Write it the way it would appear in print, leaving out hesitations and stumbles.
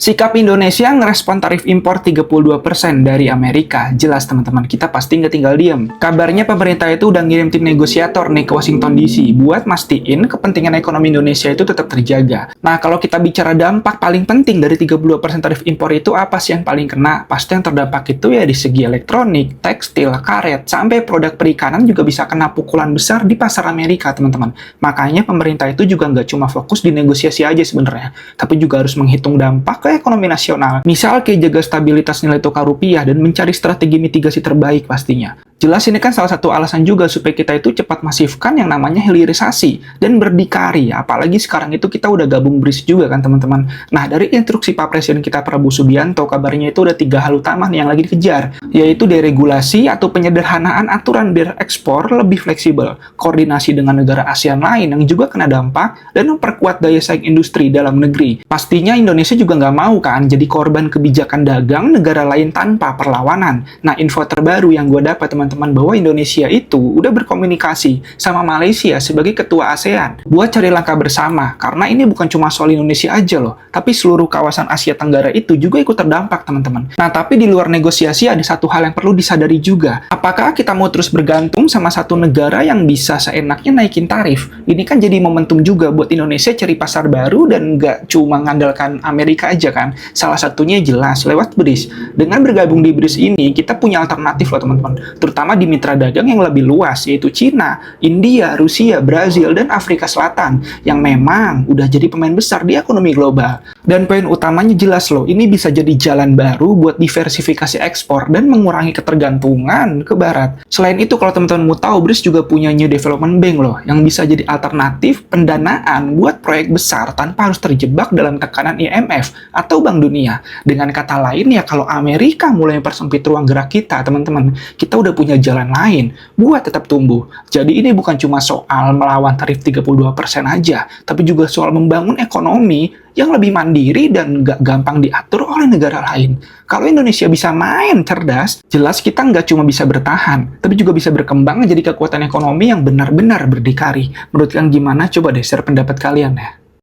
Sikap Indonesia ngerespon tarif impor 32% dari Amerika. Jelas teman-teman, kita pasti nggak tinggal diem. Kabarnya pemerintah itu udah ngirim tim negosiator nih ke Washington DC buat mastiin kepentingan ekonomi Indonesia itu tetap terjaga. Nah, kalau kita bicara dampak paling penting dari 32% tarif impor itu apa sih yang paling kena? Pasti yang terdampak itu ya di segi elektronik, tekstil, karet, sampai produk perikanan juga bisa kena pukulan besar di pasar Amerika, teman-teman. Makanya pemerintah itu juga nggak cuma fokus di negosiasi aja sebenarnya, tapi juga harus menghitung dampak ke ekonomi nasional. Misal kayak jaga stabilitas nilai tukar rupiah dan mencari strategi mitigasi terbaik pastinya. Jelas ini kan salah satu alasan juga supaya kita itu cepat masifkan yang namanya hilirisasi dan berdikari. Apalagi sekarang itu kita udah gabung BRICS juga kan teman-teman. Nah, dari instruksi Pak Presiden kita Prabowo Subianto, kabarnya itu ada 3 hal utama nih yang lagi dikejar, yaitu deregulasi atau penyederhanaan aturan biar ekspor lebih fleksibel, koordinasi dengan negara ASEAN lain yang juga kena dampak, dan memperkuat daya saing industri dalam negeri. Pastinya Indonesia juga nggak mau kan jadi korban kebijakan dagang negara lain tanpa perlawanan. Nah, info terbaru yang gue dapat teman-teman bahwa Indonesia itu udah berkomunikasi sama Malaysia sebagai ketua ASEAN buat cari langkah bersama, karena ini bukan cuma soal Indonesia aja loh, tapi seluruh kawasan Asia Tenggara itu juga ikut terdampak teman-teman. Nah, tapi di luar negosiasi ada satu hal yang perlu disadari juga. Apakah kita mau terus bergantung sama satu negara yang bisa seenaknya naikin tarif? Ini kan jadi momentum juga buat Indonesia cari pasar baru dan nggak cuma mengandalkan Amerika aja kan. Salah satunya jelas lewat BRICS. Dengan bergabung di BRICS ini, kita punya alternatif loh teman-teman, terutama di mitra dagang yang lebih luas, yaitu Cina, India, Rusia, Brazil, dan Afrika Selatan, yang memang udah jadi pemain besar di ekonomi global. Dan poin utamanya jelas loh, ini bisa jadi jalan baru buat diversifikasi ekspor dan mengurangi ketergantungan ke barat. Selain itu, kalau teman-teman mau tahu, BRICS juga punya New Development Bank loh, yang bisa jadi alternatif pendanaan buat proyek besar tanpa harus terjebak dalam tekanan IMF atau Bank Dunia. Dengan kata lain ya, kalau Amerika mulai mempersempit ruang gerak kita, teman-teman, kita udah punya jalan lain buat tetap tumbuh. Jadi ini bukan cuma soal melawan tarif 32% aja, tapi juga soal membangun ekonomi yang lebih mandiri dan nggak gampang diatur oleh negara lain. Kalau Indonesia bisa main cerdas, jelas kita nggak cuma bisa bertahan, tapi juga bisa berkembang jadi kekuatan ekonomi yang benar-benar berdikari. Menurut kalian gimana? Coba deh share pendapat kalian ya.